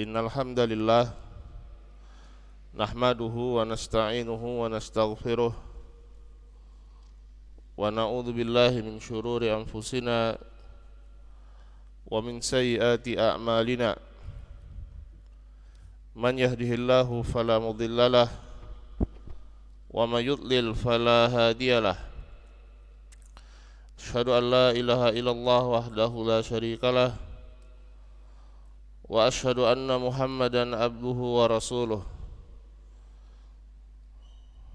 Innal hamdalillah nahmaduhu wa nasta'inuhu wa nastaghfiruh wa na'udzu billahi min syururi anfusina wa min sayyiati a'malina. Man yahdihillahu fala mudhillalah wa may yudlil fala hadiyalah. Asyhadu an la ilaha illallah wahdahu la syarikalah wa asyhadu anna Muhammadan abduhu wa rasuluh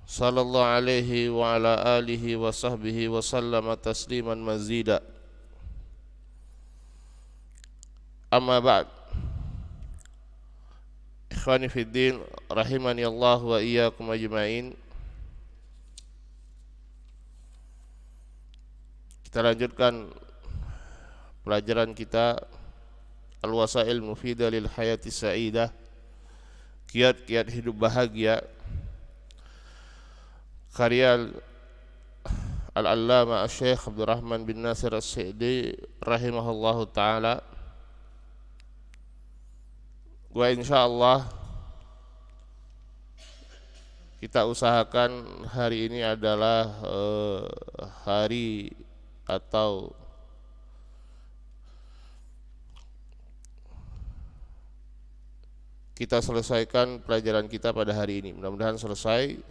sallallahu alaihi wa ala alihi wa sahbihi wa sallama tasliman mazida. Amma ba'd. Ikhwani fid din rahimani Allah wa iyyakum ajma'in. Kita lanjutkan pelajaran kita Al-Wasail Mufidah lil Hayati Sa'idah, kiat-kiat hidup bahagia, karya Al-Allama Syekh Abdurrahman bin Nasir As-Sa'di rahimahullahu ta'ala. Gua insyaallah kita usahakan hari ini adalah hari atau kita selesaikan pelajaran kita pada hari ini. Mudah-mudahan selesai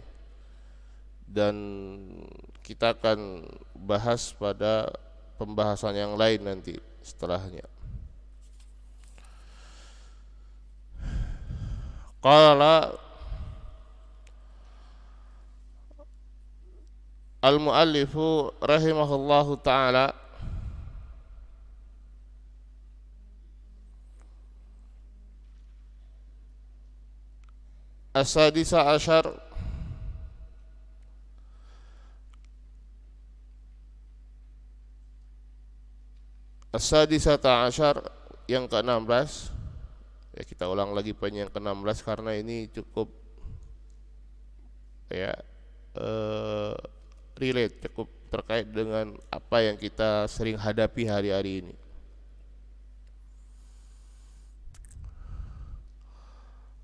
dan kita akan bahas pada pembahasan yang lain nanti setelahnya. Qala al-muallifu rahimahullahu ta'ala as-sadisa asyar as-sadisata asyar, yang ke-16. Ya, kita ulang lagi poin yang ke-16 karena ini cukup relate, cukup terkait dengan apa yang kita sering hadapi hari-hari ini.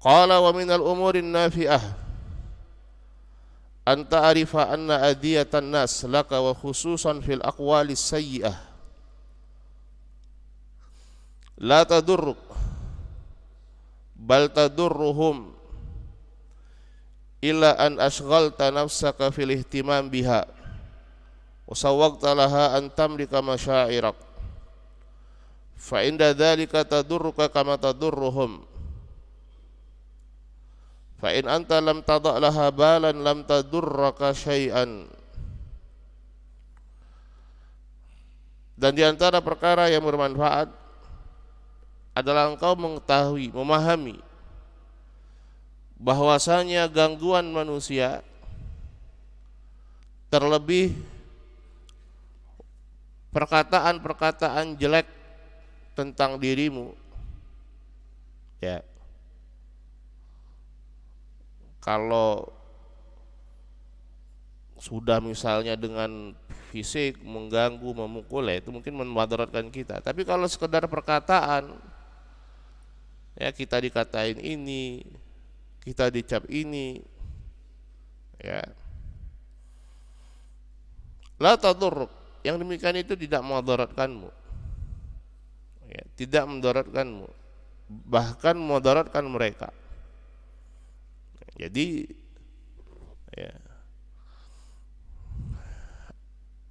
Qala wa minal umurin nafi'ah an ta'rifa anna adiyatan nas laka wa khususan fil aqwalis sayyi'ah la tadurruk bal tadurruhum illa an ashghalta nafsaka fil ihtimam biha wa sawwaqta laha an tamlika masyairak fa inda dhalika tadurruka kama tadurruhum fa in anta lam tada' laha balan lam tadurraka syai'an. Dan di antara perkara yang bermanfaat adalah engkau mengetahui, memahami bahwasanya gangguan manusia, terlebih perkataan-perkataan jelek tentang dirimu, ya, kalau sudah misalnya dengan fisik mengganggu, memukul, ya itu mungkin memudaratkan kita. Tapi kalau sekedar perkataan, ya kita dikatain ini, kita dicap ini, ya, la tadurruk, yang demikian itu tidak memudaratkanmu, ya, tidak memudaratkanmu, bahkan memudaratkan mereka. Jadi ya,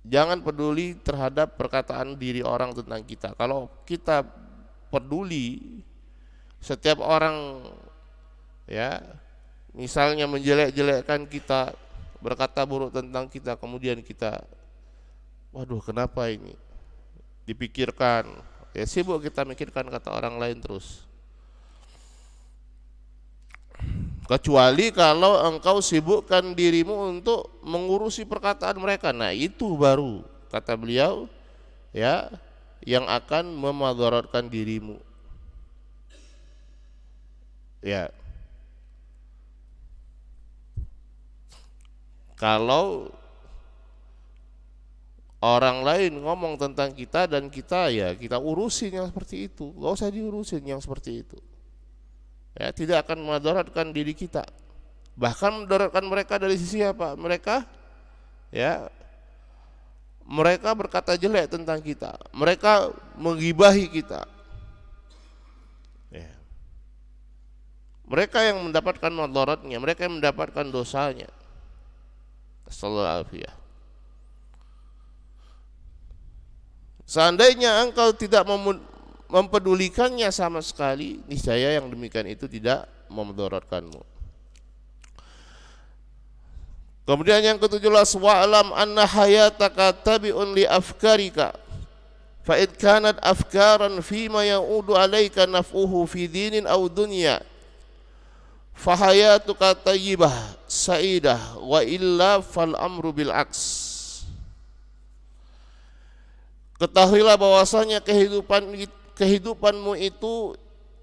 jangan peduli terhadap perkataan diri orang tentang kita. Kalau kita peduli setiap orang, ya, misalnya menjelek-jelekkan kita, berkata buruk tentang kita, kemudian kita, waduh kenapa ini, dipikirkan, ya sibuk kita mikirkan kata orang lain terus. Kecuali kalau engkau sibukkan dirimu untuk mengurusi perkataan mereka, nah itu baru kata beliau, ya, yang akan memudaratkan dirimu, ya. Kalau orang lain ngomong tentang kita dan kita, ya kita urusin yang seperti itu, gak usah diurusin yang seperti itu. ya, tidak akan memudaratkan diri kita, bahkan memudaratkan mereka dari sisi apa? Mereka berkata jelek tentang kita, mereka menggibahi kita, ya. Mereka yang mendapatkan mudaratnya, mereka yang mendapatkan dosanya. Sallallahu alaihi. Seandainya engkau tidak mempedulikannya sama sekali, niscaya yang demikian itu tidak memudaratkanmu. Kemudian yang ke-17, wa'lam anna hayataka tabi'un li afkarika fa id kanat afkaran fima ya'udu 'alaika naf'uhu fi dinin aw dunya fa hayatuka tayyibah sa'idah wa illa fal amru bil aks. Ketahuilah bahwasanya kehidupanmu itu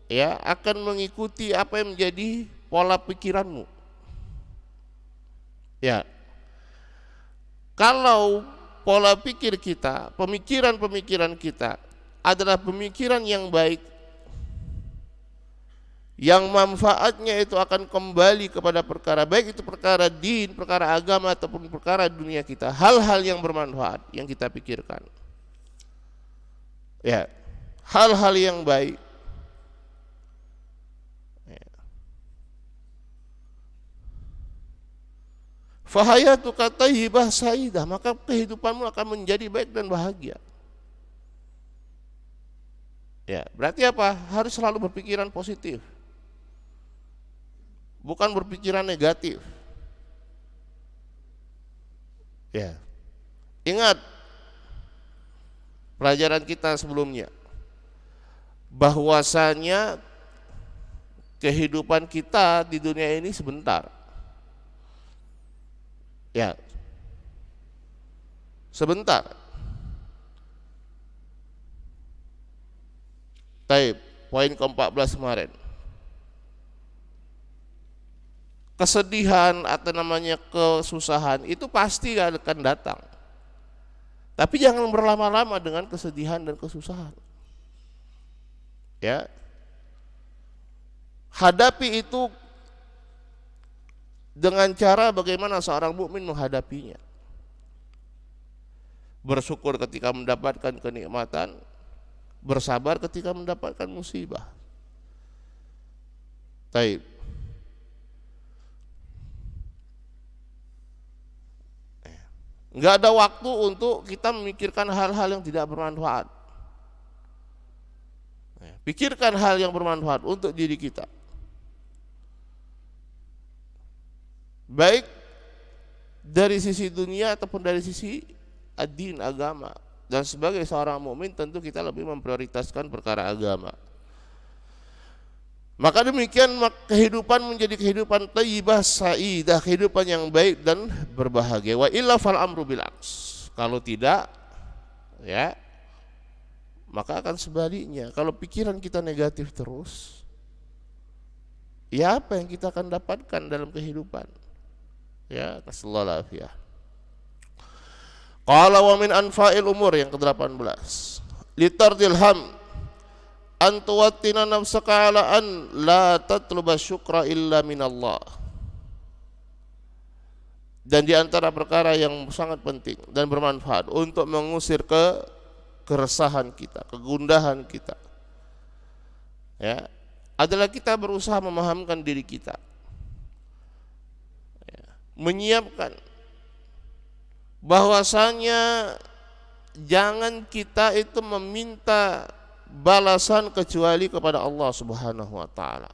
ya akan mengikuti apa yang menjadi pola pikiranmu. Ya, kalau pola pikir kita, pemikiran kita adalah pemikiran yang baik, yang manfaatnya itu akan kembali kepada perkara baik, itu perkara din, perkara agama ataupun perkara dunia kita, hal-hal yang bermanfaat yang kita pikirkan, ya, hal-hal yang baik. Fahayatuka tayyibah sa'idah, maka kehidupanmu akan menjadi baik dan bahagia. Ya, berarti apa? Harus selalu berpikiran positif, bukan berpikiran negatif. Ya, ingat pelajaran kita sebelumnya, bahwasanya kehidupan kita di dunia ini sebentar. Ya, sebentar. Taib, poin ke-14 kemarin. Kesedihan atau namanya kesusahan itu pasti akan datang. Tapi jangan berlama-lama dengan kesedihan dan kesusahan. Ya. Hadapi itu dengan cara bagaimana seorang mukmin menghadapinya. Bersyukur ketika mendapatkan kenikmatan, bersabar ketika mendapatkan musibah. Taib. Enggak ada waktu untuk kita memikirkan hal-hal yang tidak bermanfaat. Pikirkan hal yang bermanfaat untuk diri kita. Baik dari sisi dunia ataupun dari sisi ad-din, agama. Dan sebagai seorang mukmin tentu kita lebih memprioritaskan perkara agama. Maka demikian kehidupan menjadi kehidupan thayyibah sa'idah, kehidupan yang baik dan berbahagia. Wa illa fal amru bil aks. Kalau tidak, ya, maka akan sebaliknya. Kalau pikiran kita negatif terus, ya apa yang kita akan dapatkan dalam kehidupan? Ya, nasallallahu alaihi. Qala wa min anfa'il umur, yang ke-18. Litardil ham an tuwattina nafsaka ala an la tatluba syukra illa minallah. Dan di antara perkara yang sangat penting dan bermanfaat untuk mengusir keresahan kita, kegundahan kita, ya, adalah kita berusaha memahamkan diri kita, menyiapkan bahwasanya jangan kita itu meminta balasan kecuali kepada Allah Subhanahu wa taala,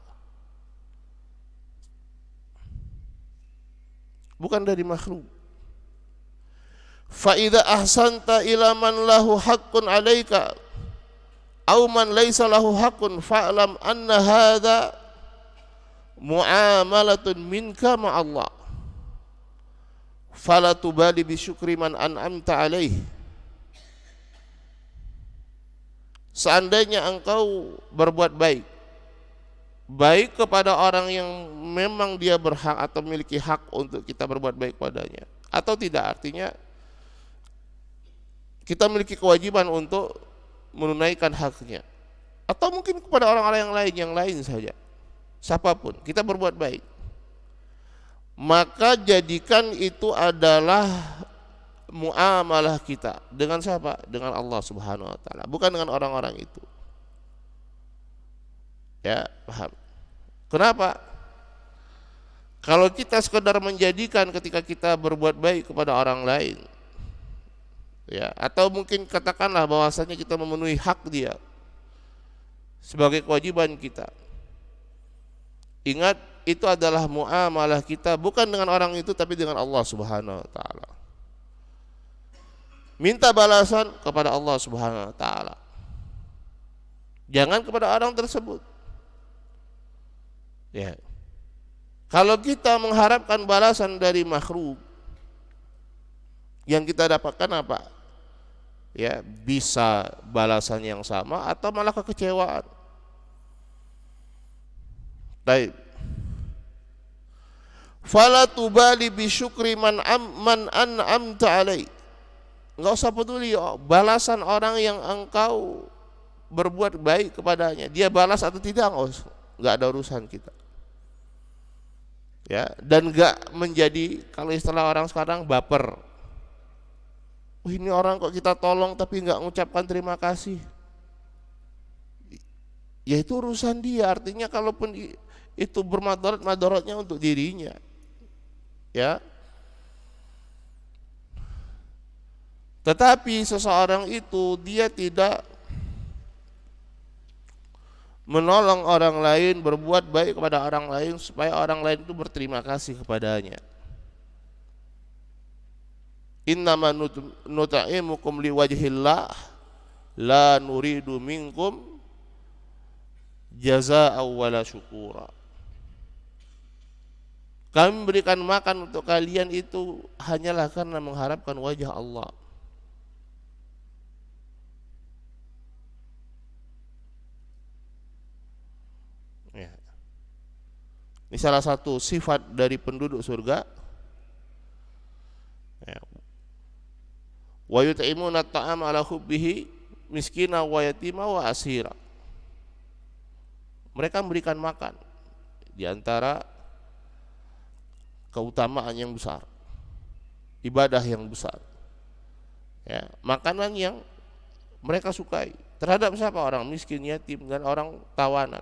bukan dari makhluk. Fa idza ahsanta ila man lahu haqqun 'alaika aw man laysa lahu haqqun fa'lam anna hadza mu'amalatun minka ma Allah. Fala tubali bi syukri man an'amta alaihi. Seandainya engkau berbuat baik kepada orang yang memang dia berhak atau memiliki hak untuk kita berbuat baik padanya, atau tidak, artinya kita memiliki kewajiban untuk menunaikan haknya, atau mungkin kepada orang-orang yang lain saja, siapapun, kita berbuat baik, maka jadikan itu adalah muamalah kita dengan siapa? Dengan Allah Subhanahu wa taala, bukan dengan orang-orang itu. Ya, paham? Kenapa? Kalau kita sekedar menjadikan ketika kita berbuat baik kepada orang lain, ya, atau mungkin katakanlah bahwasanya kita memenuhi hak dia sebagai kewajiban kita. Ingat, itu adalah muamalah kita bukan dengan orang itu tapi dengan Allah Subhanahu wa taala. Minta balasan kepada Allah Subhanahu wa taala. Jangan kepada orang tersebut. Ya. Kalau kita mengharapkan balasan dari makhluk, yang kita dapatkan apa? Ya, bisa balasan yang sama atau malah kekecewaan. Baik. Fala tubali bi syukri man an'amta alai. Enggak usah peduli balasan orang yang engkau berbuat baik kepadanya. Dia balas atau tidak, enggak ada urusan kita. Ya, dan enggak menjadi, kalau istilah orang sekarang, baper. Ini orang kok kita tolong tapi enggak mengucapkan terima kasih. Ya itu urusan dia, artinya kalaupun itu bermadarat-madaratnya untuk dirinya. Ya. Tetapi seseorang itu dia tidak menolong orang lain, berbuat baik kepada orang lain supaya orang lain itu berterima kasih kepadanya. Innama nut'imukum liwajhillah la nuridu minkum jazaa'an wala syukura. Kami memberikan makan untuk kalian itu hanyalah karena mengharapkan wajah Allah. Ya. Ini salah satu sifat dari penduduk surga. Ya. Wa yut'imuna at-ta'ama ala hubbihi miskina wa yatima wa asira. Mereka memberikan makan di antara keutamaan yang besar, ibadah yang besar. Ya, makanan yang mereka sukai terhadap siapa? Orang miskin, yatim, dan orang tawanan.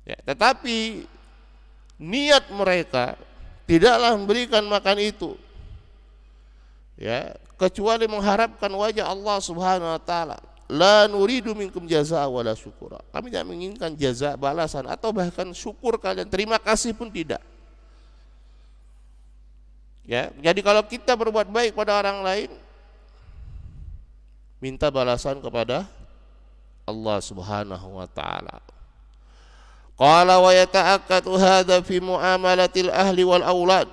Ya, tetapi niat mereka tidaklah memberikan makan itu, ya, kecuali mengharapkan wajah Allah Subhanahu wa taala. La nuridu minkum jazaa wala syukura. Kami tidak menginginkan jaza, balasan, atau bahkan syukur kalian, terima kasih pun tidak. Ya, jadi kalau kita berbuat baik pada orang lain, minta balasan kepada Allah Subhanahu wa taala. Qala wa yata'akkadu hadza fi muamalatil ahli wal aulad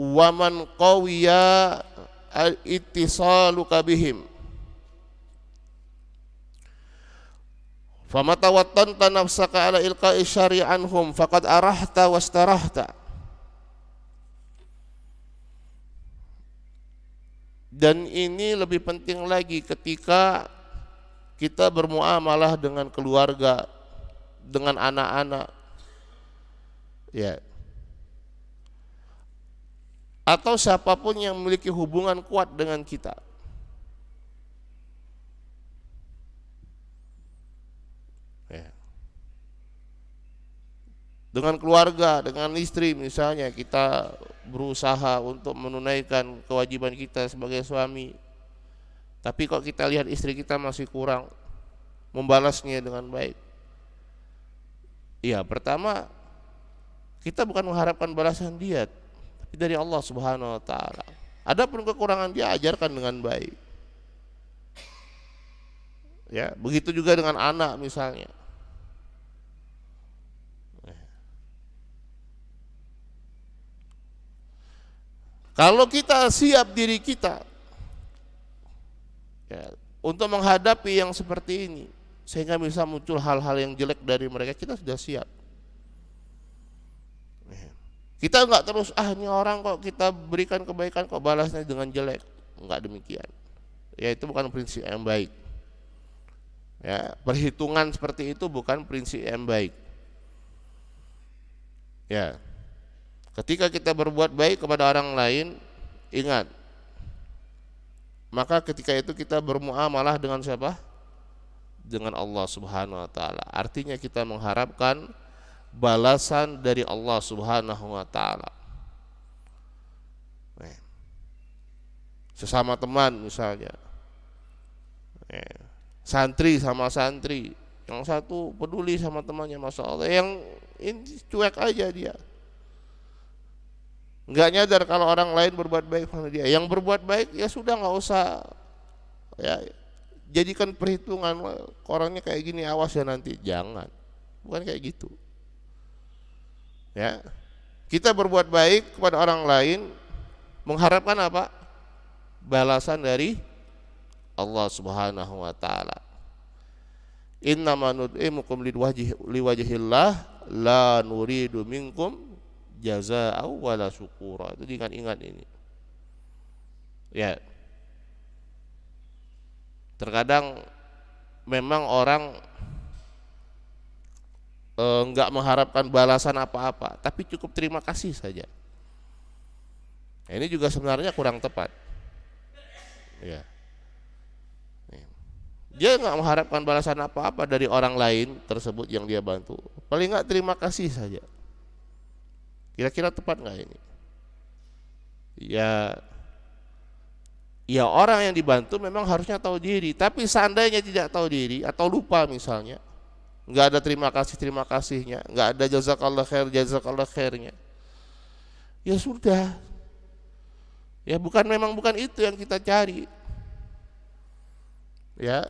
wa man qawiya al-ittisaluka bihim. Famata wattanta nafsaka ala ilqa'i syari anhum faqad arahta wastarahta. Dan ini lebih penting lagi ketika kita bermuamalah dengan keluarga, dengan anak-anak, ya, atau siapapun yang memiliki hubungan kuat dengan kita. Ya. Dengan keluarga, dengan istri misalnya, kita berusaha untuk menunaikan kewajiban kita sebagai suami, tapi kok kita lihat istri kita masih kurang membalasnya dengan baik. Ya, pertama kita bukan mengharapkan balasan dia, tapi dari Allah Subhanahu wa taala. Adapun kekurangan dia, ajarkan dengan baik. Ya, begitu juga dengan anak misalnya. Kalau kita siap diri kita, ya, untuk menghadapi yang seperti ini, sehingga bisa muncul hal-hal yang jelek dari mereka, kita sudah siap. Kita enggak terus, ini orang kok kita berikan kebaikan kok balasnya dengan jelek. Enggak demikian. Ya, itu bukan prinsip yang baik. Ya, perhitungan seperti itu bukan prinsip yang baik. Ya, ketika kita berbuat baik kepada orang lain, ingat, maka ketika itu kita bermuamalah dengan siapa? Dengan Allah Subhanahu wa taala. Artinya kita mengharapkan balasan dari Allah Subhanahu wa taala. Sesama teman misalnya, santri sama santri, yang satu peduli sama temannya, masya Allah, yang ini cuek aja dia, nggak nyadar kalau orang lain berbuat baik pada dia. Yang berbuat baik ya sudah, nggak usah ya jadikan perhitungan orangnya kayak gini, awas ya nanti. Jangan, bukan kayak gitu. Ya, kita berbuat baik kepada orang lain mengharapkan apa? Balasan dari Allah Subhanahu wa taala. Innama nud'imukum liwajhillah la nuridu minkum jazaa'u wala syukura. Itu ingat ini. Ya. Terkadang memang orang enggak mengharapkan balasan apa-apa, tapi cukup terima kasih saja. Nah, ini juga sebenarnya kurang tepat. Ya. Dia enggak mengharapkan balasan apa-apa dari orang lain tersebut yang dia bantu. Paling enggak terima kasih saja. Kira-kira tepat enggak ini? Ya orang yang dibantu memang harusnya tahu diri, tapi seandainya tidak tahu diri atau lupa misalnya, enggak ada terima kasihnya, enggak ada jazakallah khairnya, ya sudah. Ya memang bukan itu yang kita cari. Ya.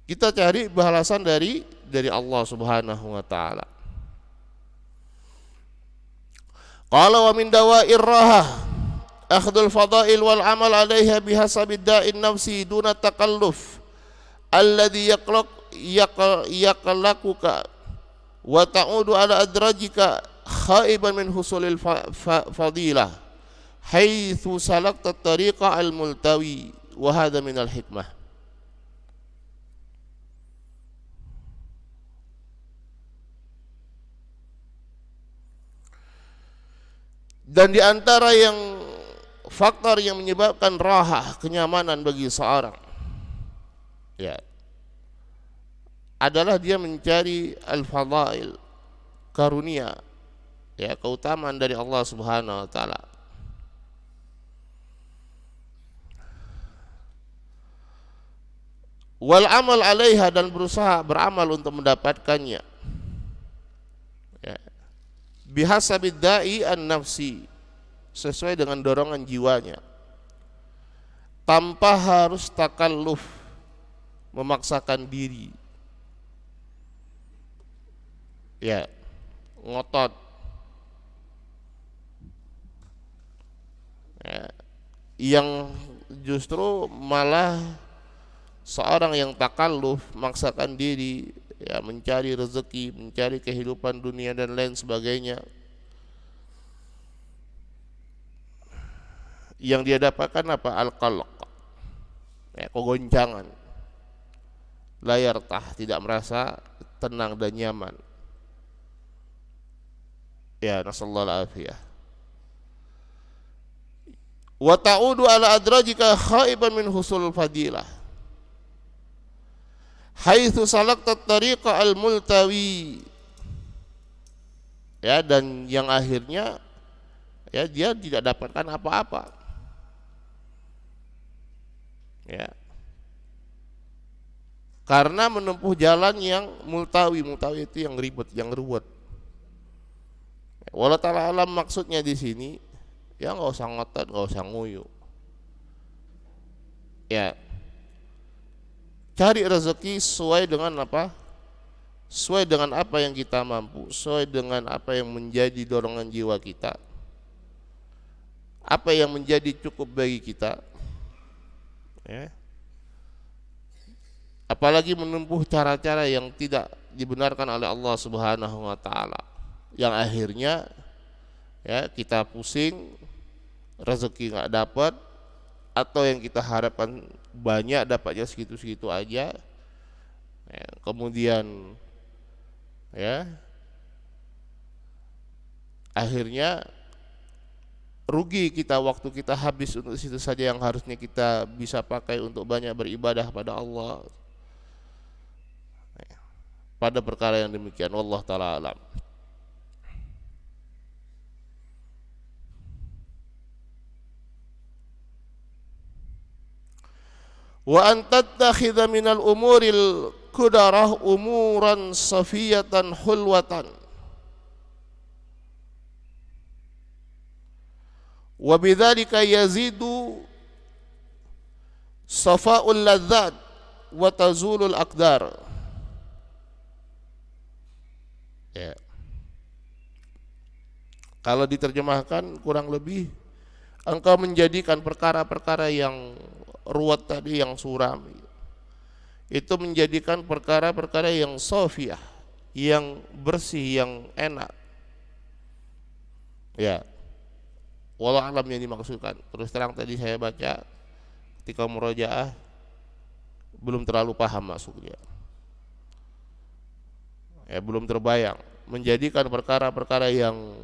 Kita cari balasan dari Allah Subhanahu wa taala. Qala wa min dawa'ir rahah akhdul fadail wal amal 'alaiha bihasabi da'in nafsi duna takalluf alladhi yaqlaquka wa ta'udu ala adrajika khaiban min husulil fadilah haitsu salakta tariqa al multawi wa hadha min al hikmah. Dan di antara faktor yang menyebabkan rahah, kenyamanan bagi seorang, ya, adalah dia mencari al-fadail, karunia, ya, keutamaan dari Allah Subhanahu wa taala. Wal amal 'alaiha, dan berusaha beramal untuk mendapatkannya. Ya. Bihasabid da'i an-nafsi, sesuai dengan dorongan jiwanya, tanpa harus takalluf, memaksakan diri, ya, ngotot, ya, yang justru malah seorang yang takalluf, memaksakan diri, ya, mencari rezeki, mencari kehidupan dunia dan lain sebagainya, yang dia dapatkan apa? Al-qalq, ya, kegoncangan, la yartah, tidak merasa tenang dan nyaman. Ya, nasallallahu alafiyah. Wa ta'udu ala adrajika khaiban min husul fadilah haitsu salakta tariqa al-multawi. Ya, dan yang akhirnya, ya, dia tidak dapatkan apa-apa. Ya. Karena menempuh jalan yang multawi itu yang ribet, yang ruwet. Wallahu ta'ala alam, maksudnya di sini ya enggak usah ngotot, enggak usah nguyu. Ya. Cari rezeki sesuai dengan apa? Sesuai dengan apa yang kita mampu, sesuai dengan apa yang menjadi dorongan jiwa kita, apa yang menjadi cukup bagi kita, ya. Apalagi menempuh cara-cara yang tidak dibenarkan oleh Allah Subhanahu wa taala, yang akhirnya, ya, kita pusing, rezeki enggak dapat, atau yang kita harapkan banyak dapatnya segitu-segitu aja, ya, kemudian, ya, akhirnya rugi kita, waktu kita habis untuk situ saja yang harusnya kita bisa pakai untuk banyak beribadah pada Allah. Pada perkara yang demikian, wallahu taala alam. Wa an tattakhidha minal umuril kudarah umuran safiyatan hulwatan wa bidzalika yazidu safa'ul ladzat wa tazulul aqdar. Ya. Kalau diterjemahkan kurang lebih, engkau menjadikan perkara-perkara yang ruwet tadi, yang suram, itu menjadikan perkara-perkara yang safiyah, yang bersih, yang enak. Ya, wallahu alam yang dimaksudkan. Terus terang tadi saya baca ketika murojaah belum terlalu paham maksudnya. Ya, belum terbayang. Menjadikan perkara-perkara yang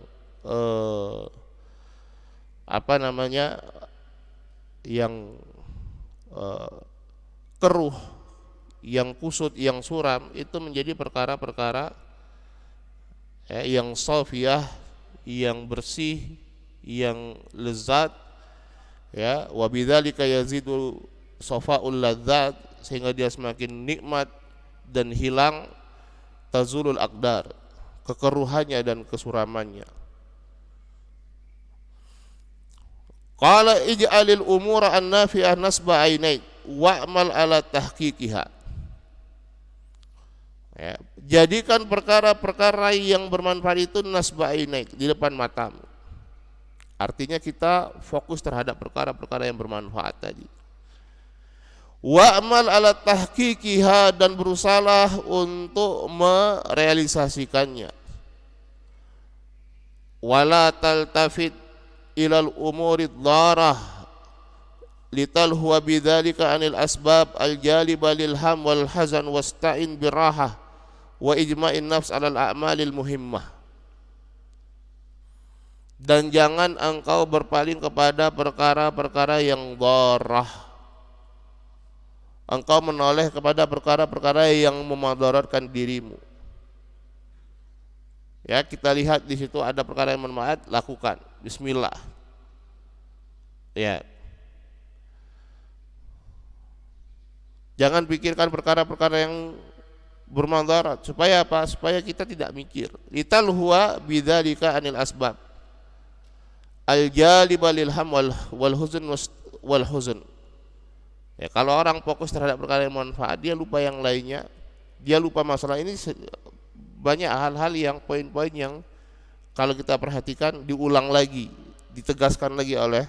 yang keruh, yang kusut, yang suram, itu menjadi perkara-perkara yang safiyah, yang bersih, yang lezat, ya, wa bidzalika yazidu safaul ladzat, sehingga dia semakin nikmat dan hilang tazulul aqdar, kekeruhannya dan kesuramannya. Qala ij'alil umura an-nafi'ah nasba ainaik wa'mal ala tahqiqiha. Ya, jadikan perkara-perkara yang bermanfaat itu nasba ainaik, di depan matamu. Artinya kita fokus terhadap perkara-perkara yang bermanfaat tadi. Wa'mal ala tahqiqiha, dan berusahalah untuk merealisasikannya. Wala taltafit ilal umuri dharah litalhuwa bidzalika anil asbab al-jaliba lil ham wal hazan wasta'in birahah wa ijma'in nafs alal a'malil muhimmah. Dan jangan engkau berpaling kepada perkara-perkara yang dharah. Engkau menoleh kepada perkara-perkara yang memadaratkan dirimu. Ya, kita lihat di situ ada perkara yang bermanfaat, lakukan. Bismillah. Ya. Jangan pikirkan perkara-perkara yang bermadarat. Supaya apa? Supaya kita tidak mikir. Lital huwa bidzalika anil asbab al-jaliba lil ham wal huzn. Ya, kalau orang fokus terhadap perkara yang manfaat, dia lupa yang lainnya. Dia lupa masalah ini. Banyak hal-hal yang poin-poin yang kalau kita perhatikan diulang lagi, ditegaskan lagi oleh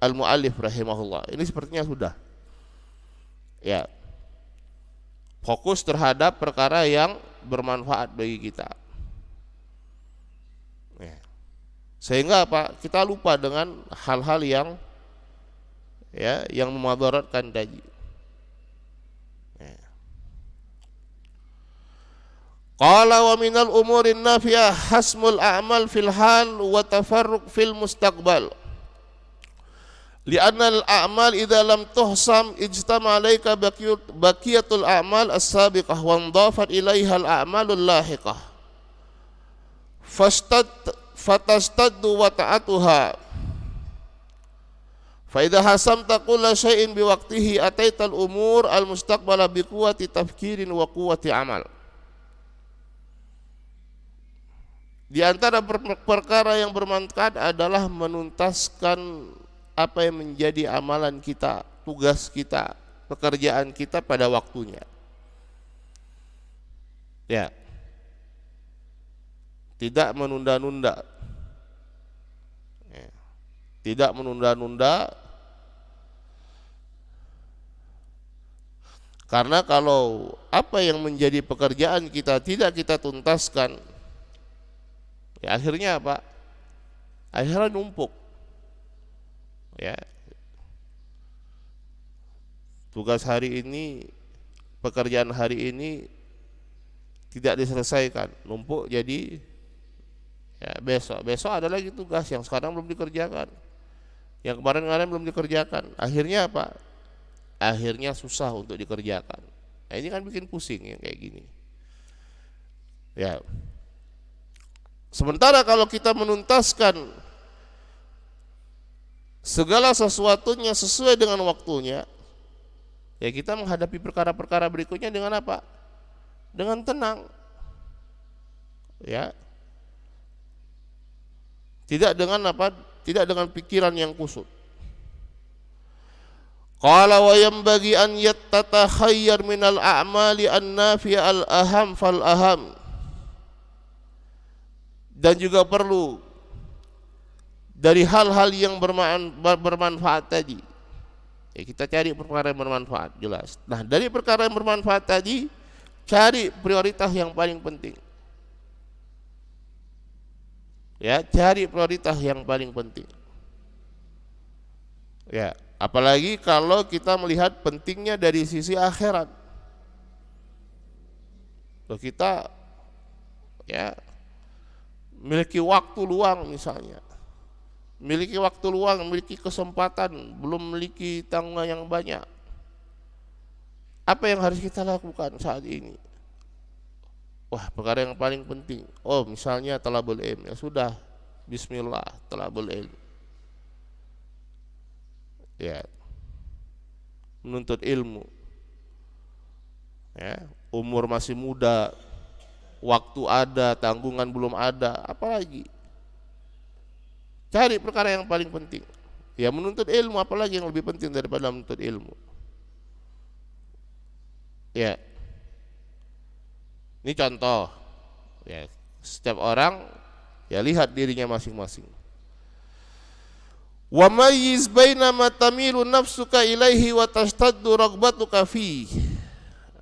al-muallif rahimahullah. Ini sepertinya sudah. Ya. Fokus terhadap perkara yang bermanfaat bagi kita. Ya. Sehingga apa? Kita lupa dengan hal-hal yang memadaratkan tadi. Qala wa minal umurin nafi'ah hasmul a'mal fil hal wa tafarruq fil mustaqbal. Li'anna al-a'mal idza lam tuhsam ijtama 'alaika baqiyatul a'mal as-sabiqah wa ndafat ilaiha al-a'malul lahiqah. Fatastaddu wa ta'atuha. Fa idza hasamta kulla syai'in biwaqtihi ataital umur al-mustaqbala biquwwati tafkirin wa quwwati amal. Di antara perkara yang bermanfaat adalah menuntaskan apa yang menjadi amalan kita, tugas kita, pekerjaan kita pada waktunya. Ya. Tidak menunda-nunda. Ya. Tidak menunda-nunda. Karena kalau apa yang menjadi pekerjaan kita tidak kita tuntaskan, ya, akhirnya apa? Akhirnya numpuk. Ya. Tugas hari ini, pekerjaan hari ini tidak diselesaikan, numpuk jadi Ya, besok ada lagi tugas yang sekarang belum dikerjakan, yang kemarin-kemarin belum dikerjakan. Akhirnya apa? Akhirnya susah untuk dikerjakan. Nah, ini kan bikin pusing yang kayak gini. Ya. Sementara kalau kita menuntaskan segala sesuatunya sesuai dengan waktunya, ya kita menghadapi perkara-perkara berikutnya dengan apa? Dengan tenang. Ya. Tidak dengan apa? Tidak dengan pikiran yang kusut. Qala wa yanbaghi an yattatakhayyar minal a'mali an-nafi'a al-aham fal aham. Dan juga perlu dari hal-hal yang bermanfaat tadi. Ya, kita cari perkara yang bermanfaat, jelas. Nah, dari perkara yang bermanfaat tadi, cari prioritas yang paling penting. Ya, cari prioritas yang paling penting. Ya, apalagi kalau kita melihat pentingnya dari sisi akhirat. Loh, kita ya memiliki waktu luang misalnya. Memiliki waktu luang, memiliki kesempatan, belum memiliki tanggungan yang banyak. Apa yang harus kita lakukan saat ini? Wah, perkara yang paling penting. Oh, misalnya talabul ilm. Ya sudah, bismillah, talabul ilm. Ya. Menuntut ilmu. Ya, umur masih muda, waktu ada, tanggungan belum ada, apalagi? Cari perkara yang paling penting. Ya, menuntut ilmu, apalagi yang lebih penting daripada menuntut ilmu. Ya. Ini contoh. Ya, setiap orang ya lihat dirinya masing-masing. Wa mayyiz baina ma tamilu nafsuka ilaihi wa tashtaddu raghbatuka fi.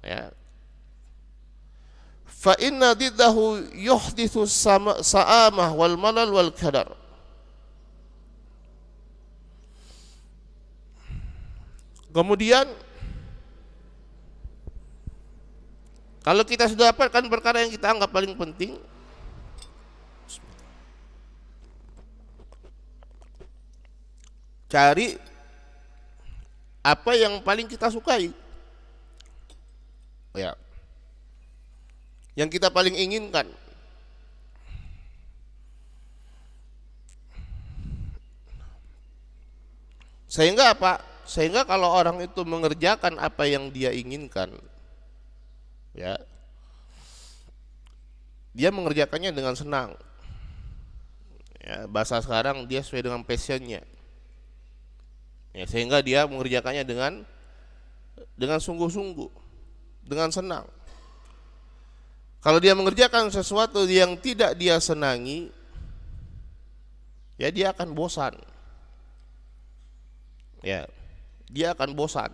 Ya. Fa inna diddahu yuhdithu sa'amah wal malal wal kadar. Kemudian kalau kita sudah dapatkan perkara yang kita anggap paling penting, cari apa yang paling kita sukai. Ya. Yang kita paling inginkan. Sehingga apa? Sehingga kalau orang itu mengerjakan apa yang dia inginkan, ya, dia mengerjakannya dengan senang. Ya, bahasa sekarang dia sesuai dengan passionnya. Ya, sehingga dia mengerjakannya dengan sungguh-sungguh, dengan senang. Kalau dia mengerjakan sesuatu yang tidak dia senangi, ya dia akan bosan. Ya, dia akan bosan.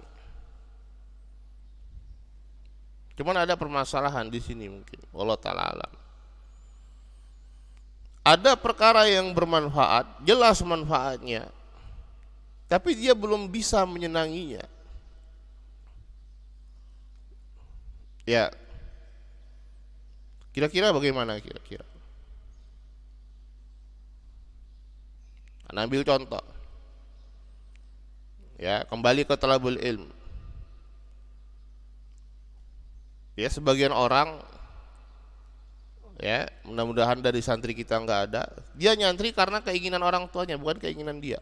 Cuman ada permasalahan di sini mungkin, wallahu ta'ala alam. Ada perkara yang bermanfaat, jelas manfaatnya, tapi dia belum bisa menyenanginya. Ya, kira-kira bagaimana kira-kira? Nah, ambil contoh. Ya, kembali ke talabul ilm. Ya, sebagian orang, ya, mudah-mudahan dari santri kita nggak ada, dia nyantri karena keinginan orang tuanya, bukan keinginan dia.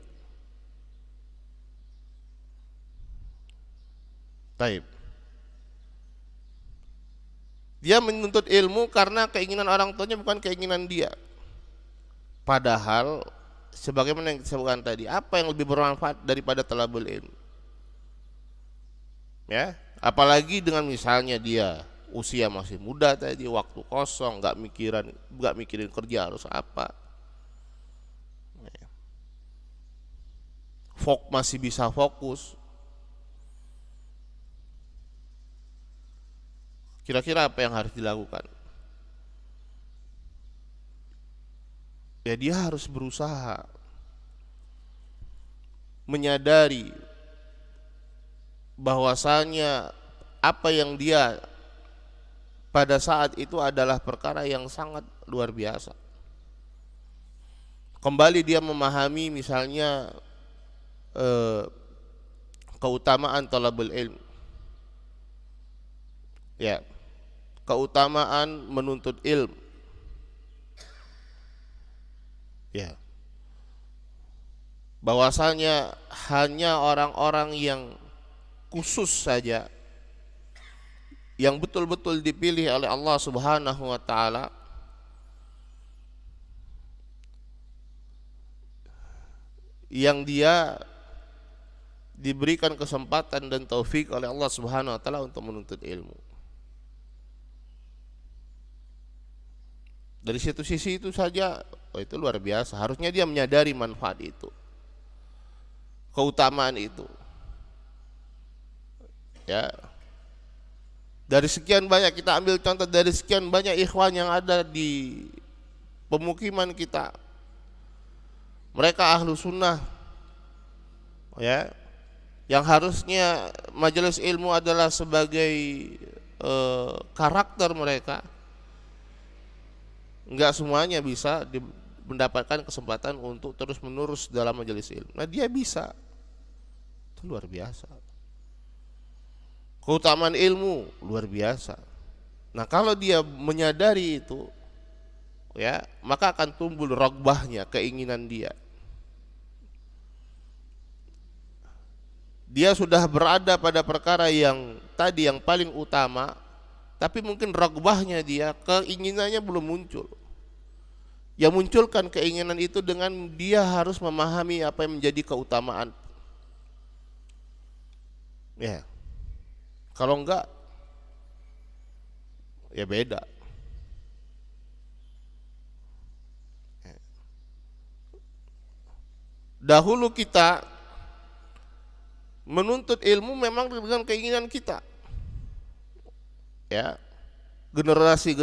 Taib. Dia menuntut ilmu karena keinginan orang tuanya, bukan keinginan dia. Padahal sebagaimana yang disebutkan tadi, apa yang lebih bermanfaat daripada talabul ilm? Ya, apalagi dengan misalnya dia usia masih muda tadi, waktu kosong, nggak mikirin kerja harus apa, masih bisa fokus. Kira-kira apa yang harus dilakukan? Ya, dia harus berusaha menyadari bahwasanya apa yang dia pada saat itu adalah perkara yang sangat luar biasa. kembali dia memahami misalnya keutamaan talabul ilm, ya, keutamaan menuntut ilmu, ya, bahwasanya hanya orang-orang yang khusus saja yang betul-betul dipilih oleh Allah Subhanahu wa taala yang dia diberikan kesempatan dan taufik oleh Allah Subhanahu wa taala untuk menuntut ilmu. Dari situ sisi itu saja, itu luar biasa. Harusnya dia menyadari manfaat itu, keutamaan itu. Ya. Dari sekian banyak, kita ambil contoh dari sekian banyak ikhwan yang ada di pemukiman kita. Mereka ahlu sunnah, ya, yang harusnya majelis ilmu adalah sebagai karakter mereka. Enggak semuanya bisa mendapatkan kesempatan untuk terus menerus dalam majelis ilmu. Nah, dia bisa. Itu luar biasa. Keutamaan ilmu luar biasa. Nah, kalau dia menyadari itu, ya, maka akan tumbuh raghbahnya, keinginan dia. Dia sudah berada pada perkara yang tadi yang paling utama, tapi mungkin raghbahnya dia, keinginannya belum muncul. Yang munculkan keinginan itu dengan dia harus memahami apa yang menjadi keutamaan. Ya. Kalau enggak, ya beda. Dahulu kita menuntut ilmu memang dengan keinginan kita. Ya. Generasi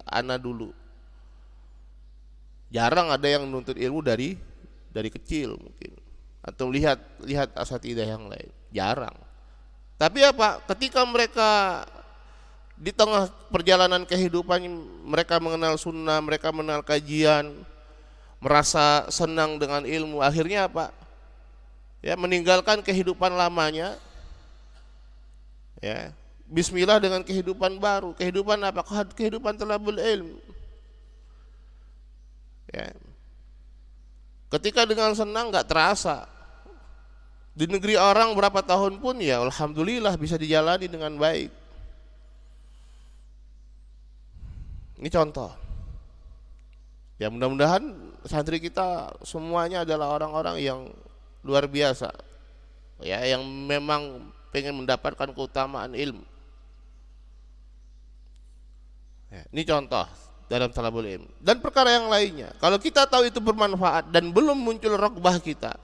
anak dulu. Jarang ada yang menuntut ilmu dari kecil mungkin. Atau lihat asatidzah yang lain. Jarang. Tapi apa? Ketika mereka di tengah perjalanan kehidupan, mereka mengenal sunnah, mereka mengenal kajian, merasa senang dengan ilmu, akhirnya apa? Ya, meninggalkan kehidupan lamanya, ya, bismillah dengan kehidupan baru. Kehidupan apa? Kehidupan talabul ilm. Ya. Ketika dengan senang nggak terasa. Di negeri orang berapa tahun pun ya alhamdulillah bisa dijalani dengan baik. Ini contoh. Ya, mudah-mudahan santri kita semuanya adalah orang-orang yang luar biasa. Ya, yang memang pengen mendapatkan keutamaan ilmu. Ya, ini contoh dalam talabul ilm. Dan perkara yang lainnya, kalau kita tahu itu bermanfaat dan belum muncul raghbah kita,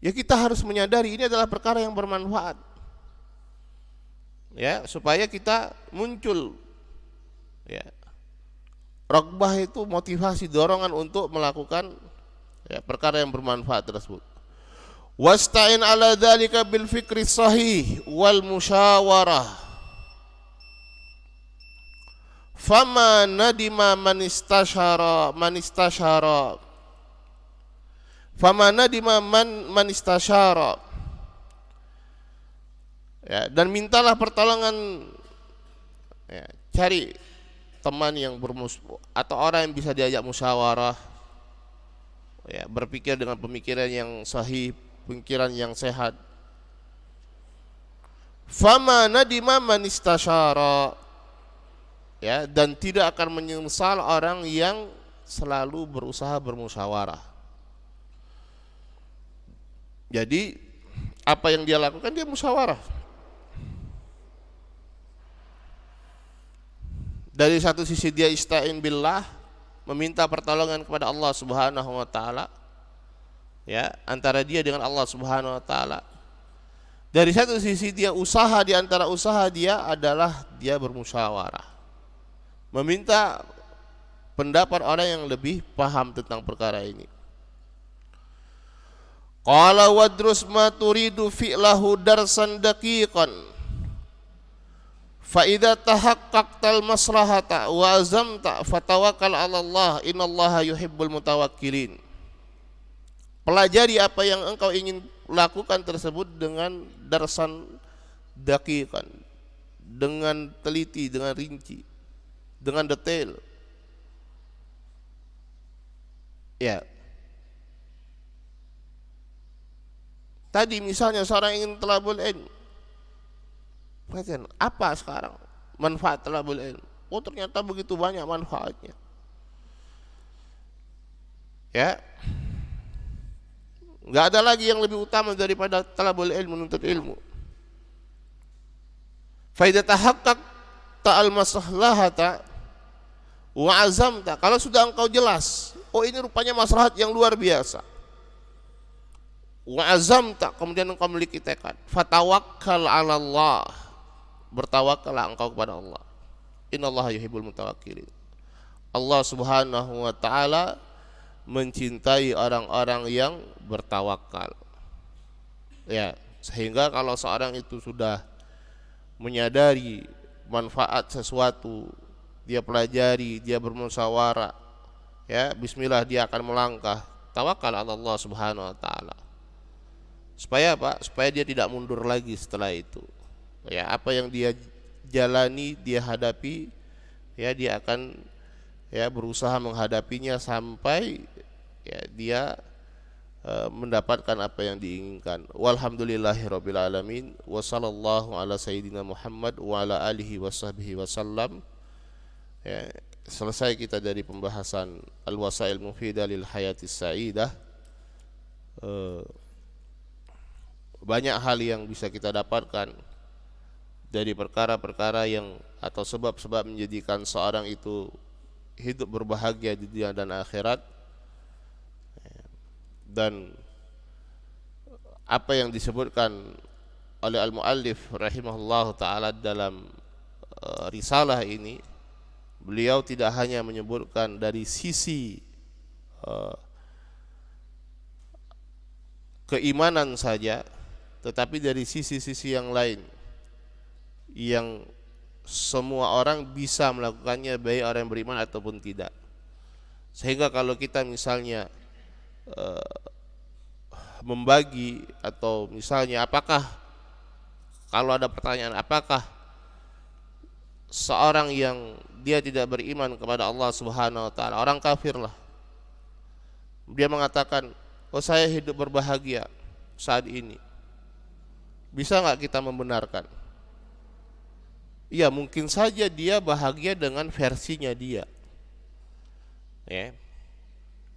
ya kita harus menyadari ini adalah perkara yang bermanfaat. Ya, supaya kita muncul, ya, raghbah itu motivasi, dorongan untuk melakukan, ya, perkara yang bermanfaat tersebut. Wasta'in ala dzalika bil fikri sahih wal musyawarah. Fama nadima man istasyara Famana dima man istasyara. Ya, dan mintalah pertolongan, ya, cari teman yang atau orang yang bisa diajak musyawarah, ya, berpikir dengan pemikiran yang sahih, pemikiran yang sehat. Famana dima man istasyara. Ya, dan tidak akan menyesal orang yang selalu berusaha bermusyawarah. Jadi apa yang dia lakukan, dia musyawarah. Dari satu sisi dia ista'in billah, meminta pertolongan kepada Allah Subhanahu wa taala, ya, antara dia dengan Allah Subhanahu wa taala. Dari satu sisi dia usaha, di antara usaha dia adalah dia bermusyawarah, meminta pendapat orang yang lebih paham tentang perkara ini. Qala wadrus ma turidu fi'lahu darsan daqiqan Fa idza tahaqqaqtal maslahata wa azamta fatawakkal 'ala Allah innallaha yuhibbul mutawakkilin. Pelajari apa yang engkau ingin lakukan tersebut dengan darsan daqiqan, dengan teliti, dengan rinci, dengan detail. Ya. Tadi misalnya seorang ingin talabul ilmu. Perhatian, apa sekarang manfaat talabul ilmu? Oh, ternyata begitu banyak manfaatnya. Ya. Enggak ada lagi yang lebih utama daripada talabul ilmu, menuntut ilmu. Fa idza tahaqqaq ta'al maslahata wa azamta. Kalau sudah engkau jelas, oh ini rupanya maslahat yang luar biasa. Wa azamta, kemudian engkau memiliki tekad. Fatawakkal 'ala Allah. Bertawakkallah engkau kepada Allah. Innallaha yuhibbul mutawakkilin. Allah Subhanahu wa taala mencintai orang-orang yang bertawakal. Ya, sehingga kalau seorang itu sudah menyadari manfaat sesuatu, dia pelajari, dia bermusyawarah, ya, bismillah dia akan melangkah. Tawakal ala Allah Subhanahu wa taala. Supaya apa? Supaya dia tidak mundur lagi setelah itu. Ya, apa yang dia jalani, dia hadapi, ya dia akan ya berusaha menghadapinya sampai ya dia mendapatkan apa yang diinginkan. Walhamdulillahirabbil alamin wa sallallahu ala sayyidina Muhammad wa ala alihi washabbihi wasallam. Ya, selesai kita dari pembahasan al-wasail mufidah lil hayatis sa'idah. Banyak hal yang bisa kita dapatkan dari perkara-perkara yang atau sebab-sebab menjadikan seorang itu hidup berbahagia di dunia dan akhirat. Dan apa yang disebutkan oleh al-muallif rahimahullah ta'ala dalam risalah ini, beliau tidak hanya menyebutkan dari sisi keimanan saja, tetapi dari sisi-sisi yang lain yang semua orang bisa melakukannya, baik orang yang beriman ataupun tidak. Sehingga kalau kita misalnya membagi, atau misalnya apakah kalau ada pertanyaan apakah seorang yang dia tidak beriman kepada Allah Subhanahu wa taala, orang kafir lah, dia mengatakan, oh saya hidup berbahagia saat ini, bisa nggak kita membenarkan? Iya, mungkin saja dia bahagia dengan versinya dia. Ya.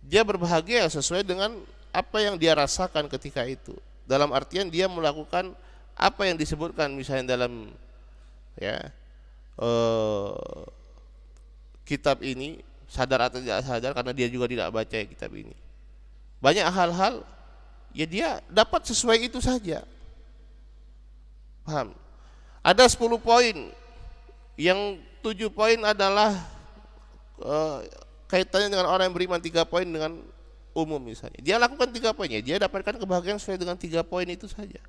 Dia berbahagia sesuai dengan apa yang dia rasakan ketika itu. Dalam artian dia melakukan apa yang disebutkan misalnya dalam ya kitab ini, sadar atau tidak sadar, karena dia juga tidak baca kitab ini. Banyak hal-hal ya dia dapat sesuai itu saja. Paham? Ada 10 poin, yang 7 poin adalah kaitannya dengan orang yang beriman, 3 poin dengan umum misalnya. Dia lakukan 3 poinnya, dia dapatkan kebahagiaan sesuai dengan 3 poin itu saja.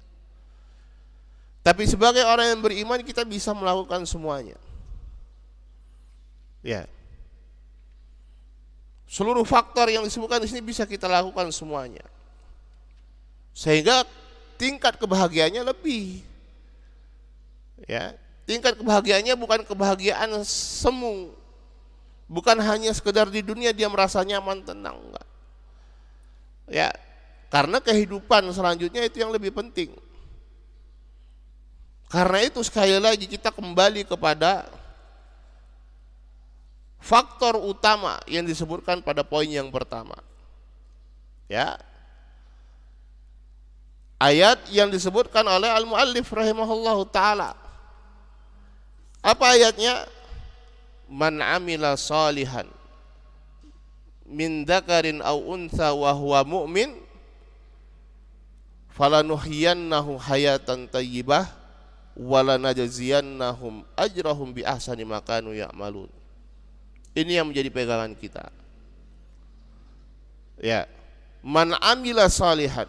Tapi sebagai orang yang beriman kita bisa melakukan semuanya. Ya. Seluruh faktor yang disebutkan di sini bisa kita lakukan semuanya. Sehingga tingkat kebahagiaannya lebih. Ya, tingkat kebahagiaannya bukan kebahagiaan semu. Bukan hanya sekedar di dunia dia merasa nyaman, tenang, enggak. Ya, karena kehidupan selanjutnya itu yang lebih penting. Karena itu sekali lagi kita kembali kepada faktor utama yang disebutkan pada poin yang pertama. Ya. Ayat yang disebutkan oleh al-muallif rahimahullahu taala. Apa ayatnya? Man amila salihan min dzakarin aw untha wa huwa mu'min falanuhyiyannahu hayatan thayyibah wa lanajziyannahum ajrahum bi ahsani ma kanu ya'malun. Ini yang menjadi pegangan kita. Ya, man amila salihan,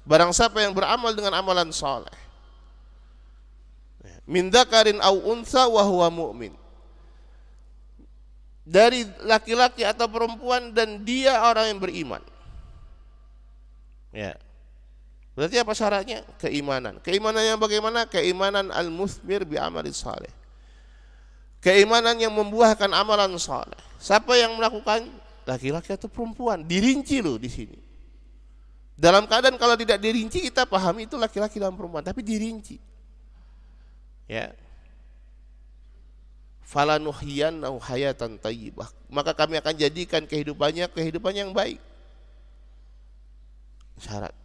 barang siapa yang beramal dengan amalan saleh. min dzakarin aw unsa wa huwa mu'min, dari laki-laki atau perempuan dan dia orang yang beriman. Ya. Berarti apa syaratnya? Keimanan. Keimanan yang bagaimana? Keimanan al-musmir bi amali saleh. Keimanan yang membuahkan amalan saleh. Siapa yang melakukan? Laki-laki atau perempuan. Dirinci loh di sini. Dalam keadaan kalau tidak dirinci kita pahami itu laki-laki dan perempuan, tapi dirinci. Ya. Falanuhyiyannahu hayatan thayyibah, maka kami akan jadikan kehidupan yang baik. Syarat.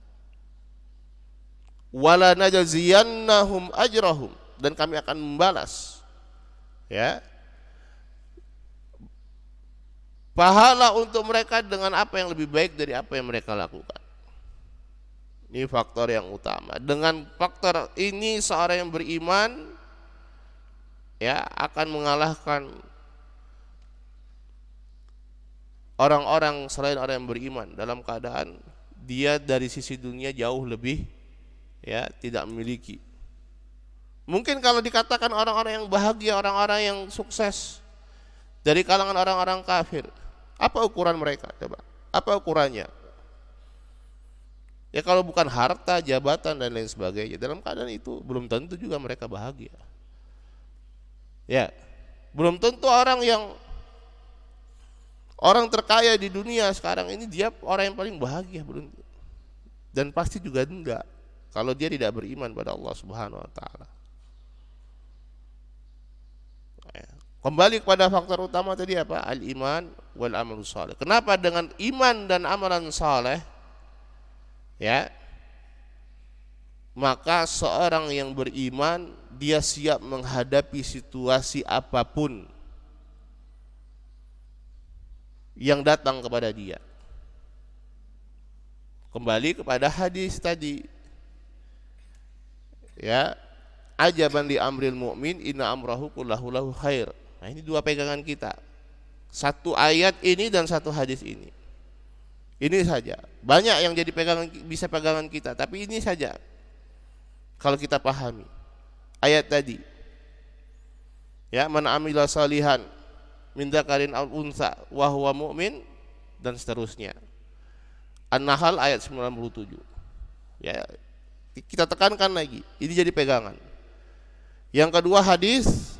Wala najziyannahum ajrahum, dan kami akan membalas ya pahala untuk mereka dengan apa yang lebih baik dari apa yang mereka lakukan. Ini faktor yang utama. Dengan faktor ini seorang yang beriman ya akan mengalahkan orang-orang selain orang yang beriman dalam keadaan dia dari sisi dunia jauh lebih ya tidak memiliki. Mungkin kalau dikatakan orang-orang yang bahagia, orang-orang yang sukses dari kalangan orang-orang kafir, apa ukuran mereka? Coba, apa ukurannya? Ya kalau bukan harta, jabatan dan lain sebagainya, dalam keadaan itu belum tentu juga mereka bahagia. Ya, belum tentu orang terkaya di dunia sekarang ini dia orang yang paling bahagia, belum. Dan pasti juga enggak kalau dia tidak beriman pada Allah Subhanahu wa taala. Ya. Kembali kepada faktor utama tadi apa? Al-iman wal amal saleh. Kenapa dengan iman dan amalan saleh ya? Maka seorang yang beriman dia siap menghadapi situasi apapun yang datang kepada dia. Kembali kepada hadis tadi. Ya, ajaban li amril mu'min inna amrahu kullahu lahu khair. Nah, ini dua pegangan kita. Satu ayat ini dan satu hadis ini. Ini saja. Banyak yang jadi bisa pegangan kita, tapi ini saja. Kalau kita pahami ayat tadi, ya, man amila salihan min dzakarin aw unsa wa huwa mu'min, dan seterusnya. An-Nahl ayat 97. Ya, kita tekankan lagi, ini jadi pegangan. Yang kedua hadis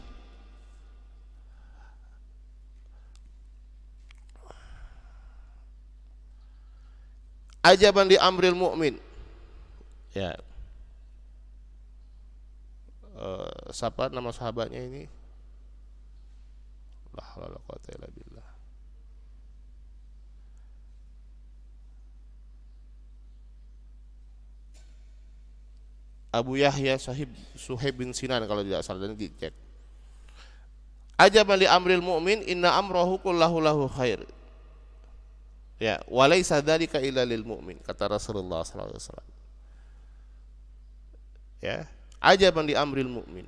ajaban li amril mu'min. Ya. Siapa nama sahabatnya ini? La haula wala quwwata illa billah. Abu Yahya Suhaib bin Sinan kalau tidak salah, dan dicek. Ajaban li amril mu'min inna amrahu kullahu lahu khair. Ya, walaysa dzalika illa lil mu'min, kata Rasulullah sallallahu alaihi wasallam. Ya, ajaban li amril mu'min.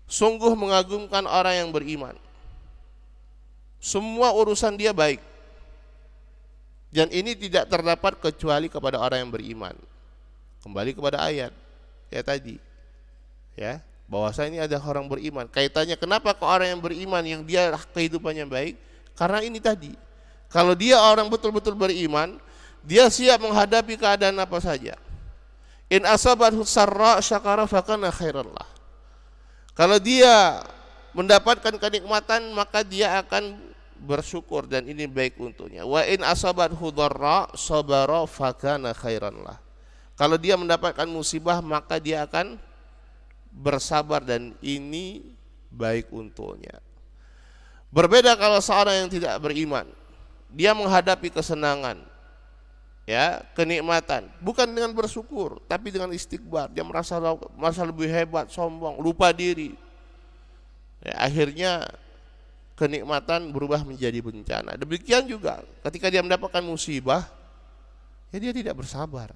Sungguh mengagumkan orang yang beriman. Semua urusan dia baik. Dan ini tidak terdapat kecuali kepada orang yang beriman. Kembali kepada ayat ya tadi. Ya, bahwasanya ini ada orang beriman. Kaitannya kenapa ke orang yang beriman yang dia kehidupannya baik? Karena ini tadi. Kalau dia orang betul-betul beriman, dia siap menghadapi keadaan apa saja. In asabathu sarra syakara fakana khairallah. Kalau dia mendapatkan kenikmatan maka dia akan bersyukur dan ini baik untuknya. Wa in asabathu dharra sabara fakana khairanlah. Kalau dia mendapatkan musibah maka dia akan bersabar dan ini baik untuknya. Berbeda kalau seorang yang tidak beriman, dia menghadapi kesenangan, ya, kenikmatan, bukan dengan bersyukur, tapi dengan istikbar. Dia merasa lebih hebat, sombong, lupa diri. Ya, akhirnya kenikmatan berubah menjadi bencana. Demikian juga ketika dia mendapatkan musibah, ya dia tidak bersabar.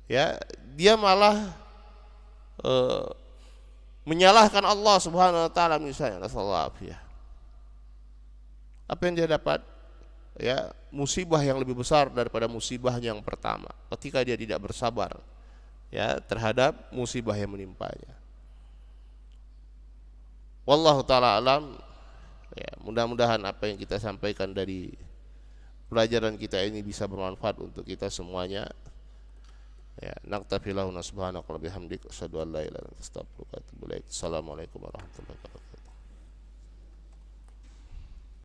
Ya, dia malah menyalahkan Allah Subhanahu wa taala misalnya, nasallahu alaihi. Apa yang dia dapat? ya musibah yang lebih besar daripada musibah yang pertama ketika dia tidak bersabar ya terhadap musibah yang menimpanya. Wallahu taala alam. Ya, mudah-mudahan apa yang kita sampaikan dari pelajaran kita ini bisa bermanfaat untuk kita semuanya. Ya, naktafilahu subhanaka wa bihamdika asyhadu an la ilaha illa anta astaghfiruka wa atubu ilaik. Assalamualaikum warahmatullahi wabarakatuh.